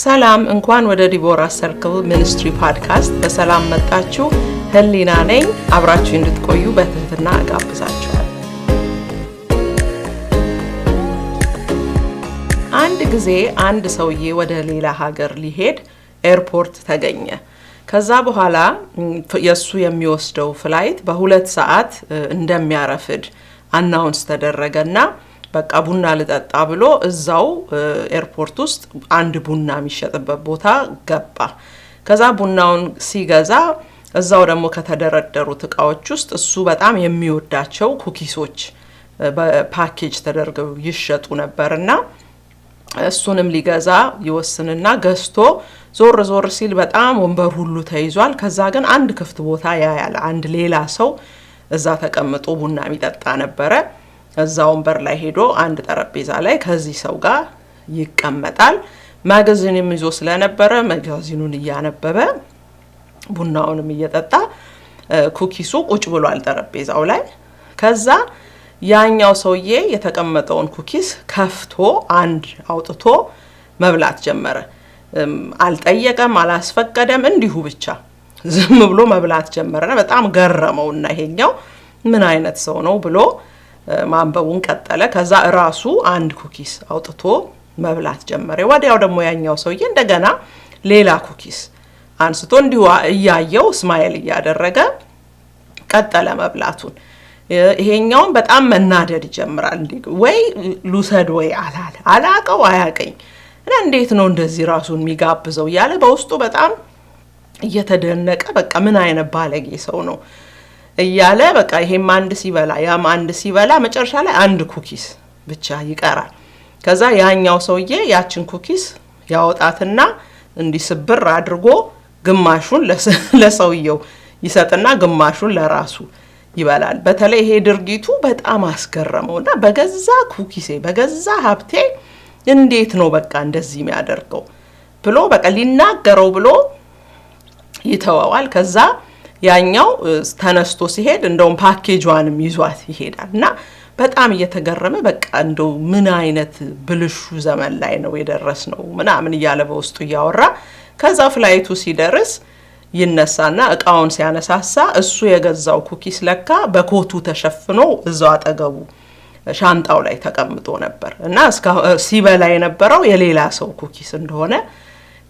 ሰላም እንኳን ወደ ዲቦራ ሰርክል ሚኒስትሪ ፖድካስት በሰላም መጣችሁ። ህሊና ነኝ። አብራችሁ እንድትቆዩ በትህትና እጋብዛችኋለሁ። አንድ ጊዜ አንድ ሰውዬ ወደ ሌላ ሀገር ሊሄድ ኤርፖርት ተገኘ። ከዛ በኋላ የሱ የሚወስደው ፍላይት በ2 ሰዓት እንደሚያረፍድ አናውንስ ተደረገና በቃ ቡና ልጠጣ ብሎ እዛው ኤርፖርት ውስጥ አንድ ቡና የሚሸጥበት ቦታ ገባ። ከዛ ቡናውን ሲገዛ እዛው ደግሞ ከተደረደሩት እቃዎች ውስጥ እሱ በጣም የሚወዳቸው ኩኪሶች በፓኬጅ ተደርገው ይሸጡ ነበርና እሱንም ሊገዛ ይወስንና ገዝቶ ዞር ሲል በጣም ወንበር ሁሉ ተይዟል። ከዛ ግን አንድ ክፍት ቦታ ያያል። አንድ ሌላ ሰው እዛ ተቀምጦ ቡና የሚጠጣ ነበረ። እዛ ወንበር ላይ ሄዶ አንድ ጠረጴዛ ላይ ከዚህ ሰው ጋር ይቀመጣል። ማጋዚንም ይዞ ስለነበረ ማጋዚኑን እያነበበ ቡናውንም እየጠጣ ኩኪሱ ቁጭ ብሏል ጠረጴዛው ላይ። ከዛ ያኛው ሰውዬ የተቀመጠውን ኩኪስ ከፍቶ አንድ አውጥቶ መብላት ጀመረ። አልጠየቀም፣ አላስፈቀደም፣ እንዲሁ ብቻ ዝም ብሎ መብላት ጀመረ። በጣም ገረመውና ይሄኛው ምን አይነት ሰው ነው ብሎ ማንበቡን ቀጠለ። ከዛ ራሱ አንድ ኩኪስ አውጥቶ መብላት ጀመረ። ወዲያው ደግሞ ያኛው ሰውዬ እንደገና ሌላ ኩኪስ አንስቶ እንዲሁ እያየው ስማይል እያደረገ ቀጠለ መብላቱን። ይሄኛውን በጣም መናደድ ይጀምራል። ወይ ሉሰድ ወይ አላቀው አያቀኝ እና እንዴት ነው እንደዚህ ራሱን የሚጋብዘው እያለ በውስጡ በጣም እየተደነቀ በቃ ምን አይነት ባለጌ ሰው ነው እያለ በቃ ይሄም አንድ ሲበላ ያም አንድ ሲበላ መጨረሻ ላይ አንድ ኩኪስ ብቻ ይቀራል። ከዛ ያኛው ሰውዬ ያችን ኩኪስ ያወጣትና እንዲስብር አድርጎ ግማሹን ለሰውየው ይሰጥና ግማሹን ለራሱ ይበላል። በተለይ ይሄ ድርጊቱ በጣም አስገረመውና በገዛ ኩኪሴ በገዛ ሀብቴ እንዴት ነው በቃ እንደዚህ የሚያደርገው ብሎ በቃ ሊናገረው ብሎ ይተዋዋል። ከዛ ያኛው ተነስቶ ሲሄድ እንደውም ፓኬጇንም ይዟት ይሄዳልና በጣም እየተገረመ በቃ እንደው ምን አይነት ብልሹ ዘመን ላይ ነው የደረስነው ምናምን እያለ በውስጡ እያወራ ከዛ ፍላይቱ ሲደርስ ይነሳና እቃውን ሲያነሳሳ እሱ የገዛው ኩኪስ ለካ በኮቱ ተሸፍኖ እዛው አጠገቡ ሻንጣው ላይ ተቀምጦ ነበር እና ሲበላ የነበረው የሌላ ሰው ኩኪስ እንደሆነ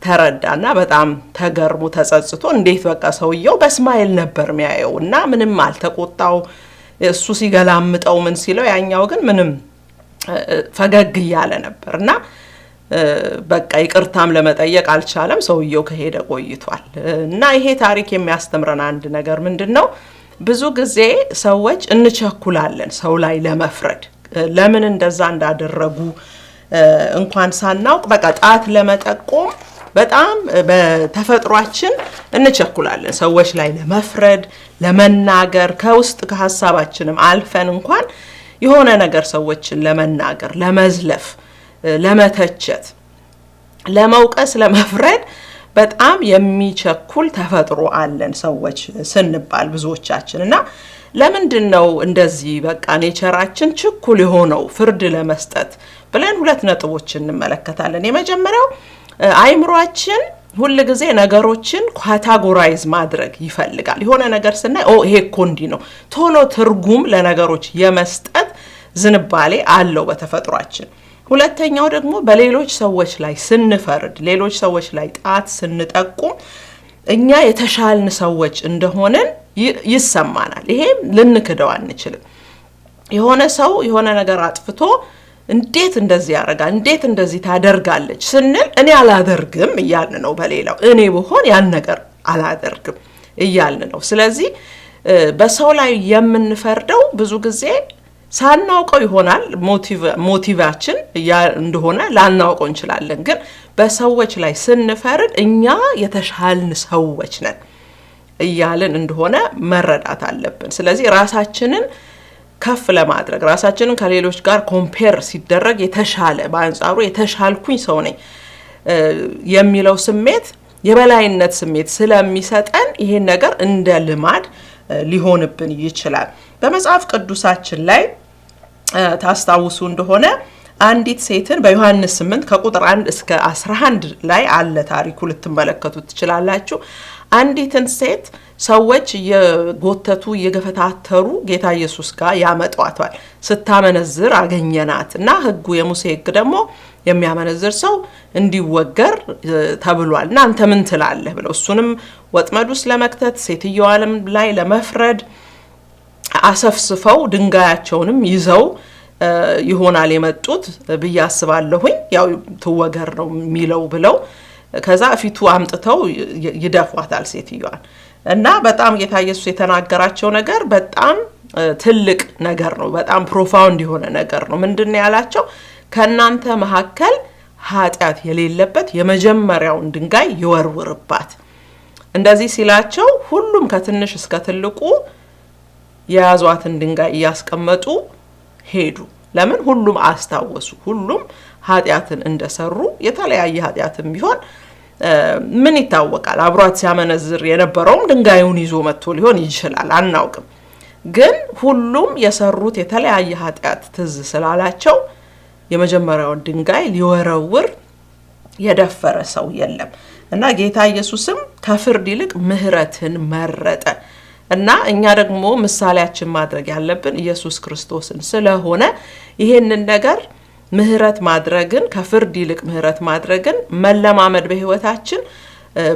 ተረዳና በጣም ተገርሞ ተጸጽቶ እንዴት በቃ ሰውየው በስማይል ነበር የሚያየው እና ምንም አልተቆጣው። እሱ ሲገላምጠው ምን ሲለው ያኛው ግን ምንም ፈገግ እያለ ነበርና በቃ ይቅርታም ለመጠየቅ አልቻለም። ሰውየው ከሄደ ቆይቷል። እና ይሄ ታሪክ የሚያስተምረን አንድ ነገር ምንድነው? ብዙ ጊዜ ሰዎች እንቸኩላለን ሰው ላይ ለመፍረድ። ለምን እንደዛ እንዳደረጉ እንኳን ሳናውቅ በቃ ጣት ለመጠቆም በጣም በተፈጥሯችን እንቸኩላለን ሰዎች ላይ ለመፍረድ፣ ለመናገር ከውስጥ ከሐሳባችንም አልፈን እንኳን የሆነ ነገር ሰዎችን ለመናገር፣ ለመዝለፍ፣ ለመተቸት፣ ለመውቀስ፣ ለመፍረድ በጣም የሚቸኩል ተፈጥሮ አለን ሰዎች ስንባል ብዙዎቻችን። እና ለምንድነው እንደዚህ በቃ ኔቸራችን ችኩል የሆነው ፍርድ ለመስጠት ብለን 2 ነጥቦችን እንመለከታለን። የመጀመሪያው አይምሮአችን ሁሉ ጊዜ ነገሮችን ካታጎራይዝ ማድረግ ይፈልጋል። የሆነ ነገር ስናይ ይሄ እኮ እንዲህ ነው ቶሎ ትርጉም ለነገሮች የመስጠት ዝንባሌ አለው በተፈጥሯችን። ሁለተኛው ደግሞ በሌሎች ሰዎች ላይ ስንፈርድ፣ ሌሎች ሰዎች ላይ ጣት ስንጠቁም እኛ የተሻልን ሰዎች እንደሆነን ይሰማናል። ይሄም ልንክደው አንችልም። የሆነ ሰው የሆነ ነገር አጥፍቶ እንዴት እንደዚህ ያደርጋል፣ እንዴት እንደዚህ ታደርጋለች ስንል እኔ አላደርግም እያልን ነው። በሌላው እኔ ብሆን ያን ነገር አላደርግም እያልን ነው። ስለዚህ በሰው ላይ የምንፈርደው ብዙ ጊዜ ሳናውቀው ይሆናል። ሞቲቫችን እንደሆነ ላናውቀው እንችላለን። ግን በሰዎች ላይ ስንፈርድ እኛ የተሻልን ሰዎች ነን እያልን እንደሆነ መረዳት አለብን። ስለዚህ ራሳችንን ከፍ ለማድረግ ራሳችንን ከሌሎች ጋር ኮምፔር ሲደረግ የተሻለ በአንጻሩ የተሻልኩኝ ሰው ነኝ የሚለው ስሜት የበላይነት ስሜት ስለሚሰጠን ይሄን ነገር እንደ ልማድ ሊሆንብን ይችላል። በመጽሐፍ ቅዱሳችን ላይ ታስታውሱ እንደሆነ አንዲት ሴትን በዮሐንስ 8 ከቁጥር 1 እስከ 11 ላይ አለ ታሪኩ፣ ልትመለከቱት ትችላላችሁ። አንዲትን ሴት ሰዎች የጎተቱ የገፈታተሩ ጌታ ኢየሱስ ጋር ያመጧታል። ስታመነዝር አገኘናት እና ሕጉ የሙሴ ሕግ ደግሞ የሚያመነዝር ሰው እንዲወገር ተብሏል እና አንተ ምን ትላለህ ብለው እሱንም ወጥመድ ውስጥ ለመክተት ሴትዮዋንም ላይ ለመፍረድ አሰፍስፈው ድንጋያቸውንም ይዘው ይሆናል የመጡት ብዬ አስባለሁኝ። ያው ትወገር ነው የሚለው ብለው ከዛ ፊቱ አምጥተው ይደፏታል ሴትዮዋን እና በጣም ጌታ ኢየሱስ የተናገራቸው ነገር በጣም ትልቅ ነገር ነው። በጣም ፕሮፋውንድ የሆነ ነገር ነው። ምንድነው ያላቸው? ከናንተ መሐከል ኃጢአት የሌለበት የመጀመሪያውን ድንጋይ ይወርውርባት። እንደዚህ ሲላቸው ሁሉም ከትንሽ እስከ ትልቁ የያዟትን ድንጋይ እያስቀመጡ ሄዱ። ለምን? ሁሉም አስታወሱ። ሁሉም ኃጢአትን እንደሰሩ የተለያየ ኃጢአትም ቢሆን ምን ይታወቃል? አብሯት ሲያመነዝር የነበረውም ድንጋዩን ይዞ መጥቶ ሊሆን ይችላል፣ አናውቅም። ግን ሁሉም የሰሩት የተለያየ ኃጢአት ትዝ ስላላቸው የመጀመሪያውን ድንጋይ ሊወረውር የደፈረ ሰው የለም እና ጌታ ኢየሱስም ከፍርድ ይልቅ ምህረትን መረጠ እና እኛ ደግሞ ምሳሌያችን ማድረግ ያለብን ኢየሱስ ክርስቶስን ስለሆነ ይሄንን ነገር ምህረት ማድረግን ከፍርድ ይልቅ ምህረት ማድረግን መለማመድ በህይወታችን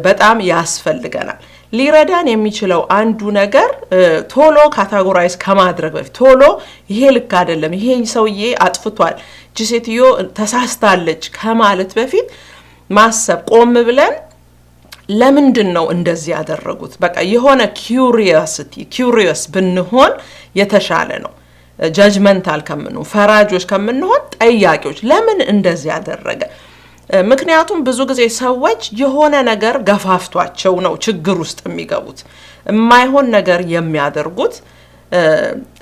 በጣም ያስፈልገናል። ሊረዳን የሚችለው አንዱ ነገር ቶሎ ካታጎራይዝ ከማድረግ በፊት ቶሎ ይሄ ልክ አይደለም፣ ይሄ ሰውዬ አጥፍቷል፣ እቺ ሴትዮ ተሳስታለች ከማለት በፊት ማሰብ፣ ቆም ብለን ለምንድን ነው እንደዚህ ያደረጉት? በቃ የሆነ ኪዩሪየስ ብንሆን የተሻለ ነው። ጃጅመንታል ከምንሆን ፈራጆች ከምንሆን ጠያቂዎች፣ ለምን እንደዚህ ያደረገ? ምክንያቱም ብዙ ጊዜ ሰዎች የሆነ ነገር ገፋፍቷቸው ነው ችግር ውስጥ የሚገቡት። የማይሆን ነገር የሚያደርጉት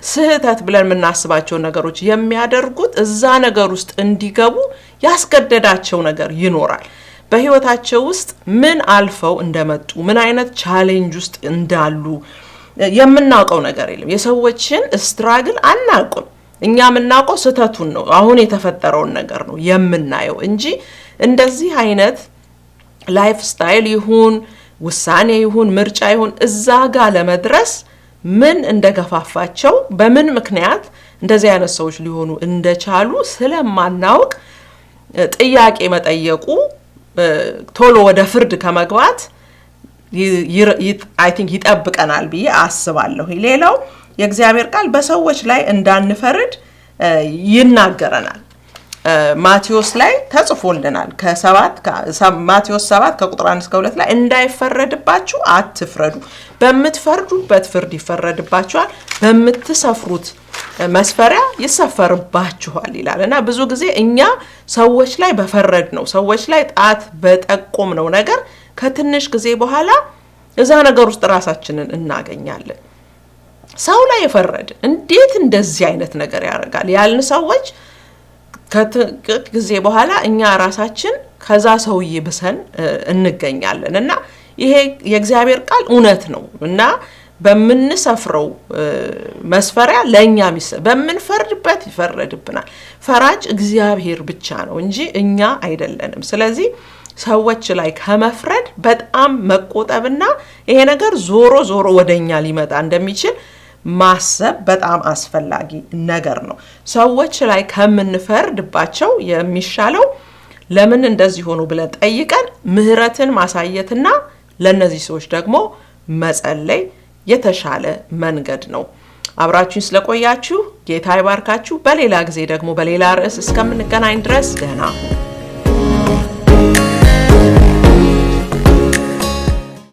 ስህተት ብለን የምናስባቸው ነገሮች የሚያደርጉት እዛ ነገር ውስጥ እንዲገቡ ያስገደዳቸው ነገር ይኖራል። በህይወታቸው ውስጥ ምን አልፈው እንደመጡ ምን አይነት ቻሌንጅ ውስጥ እንዳሉ የምናውቀው ነገር የለም። የሰዎችን ስትራግል አናውቅም። እኛ የምናውቀው ስህተቱን ነው፣ አሁን የተፈጠረውን ነገር ነው የምናየው እንጂ እንደዚህ አይነት ላይፍ ስታይል ይሁን ውሳኔ ይሁን ምርጫ ይሁን እዛ ጋር ለመድረስ ምን እንደገፋፋቸው በምን ምክንያት እንደዚህ አይነት ሰዎች ሊሆኑ እንደቻሉ ስለማናውቅ ጥያቄ መጠየቁ ቶሎ ወደ ፍርድ ከመግባት አይ ቲንክ ይጠብቀናል ብዬ አስባለሁ። ሌላው የእግዚአብሔር ቃል በሰዎች ላይ እንዳንፈርድ ይናገረናል። ማቴዎስ ላይ ተጽፎልናል። ማቴዎስ 7 ከቁጥር 1 እስከ 2 ላይ እንዳይፈረድባችሁ አትፍረዱ፣ በምትፈርዱበት ፍርድ ይፈረድባችኋል፣ በምትሰፍሩት መስፈሪያ ይሰፈርባችኋል ይላል እና ብዙ ጊዜ እኛ ሰዎች ላይ በፈረድ ነው ሰዎች ላይ ጣት በጠቆም ነው ነገር ከትንሽ ጊዜ በኋላ እዛ ነገር ውስጥ ራሳችንን እናገኛለን። ሰው ላይ የፈረድ እንዴት እንደዚህ አይነት ነገር ያደርጋል ያልን ሰዎች ከጥቂት ጊዜ በኋላ እኛ ራሳችን ከዛ ሰውዬ ብሰን እንገኛለን እና ይሄ የእግዚአብሔር ቃል እውነት ነው እና በምንሰፍረው መስፈሪያ ለኛ በምንፈርድበት ይፈረድብናል። ፈራጅ እግዚአብሔር ብቻ ነው እንጂ እኛ አይደለንም። ስለዚህ ሰዎች ላይ ከመፍረድ በጣም መቆጠብና ይሄ ነገር ዞሮ ዞሮ ወደኛ ሊመጣ እንደሚችል ማሰብ በጣም አስፈላጊ ነገር ነው። ሰዎች ላይ ከምንፈርድባቸው የሚሻለው ለምን እንደዚህ ሆኖ ብለን ጠይቀን ምህረትን ማሳየትና ለነዚህ ሰዎች ደግሞ መጸለይ የተሻለ መንገድ ነው። አብራችሁን ስለቆያችሁ ጌታ ይባርካችሁ። በሌላ ጊዜ ደግሞ በሌላ ርዕስ እስከምንገናኝ ድረስ ደህና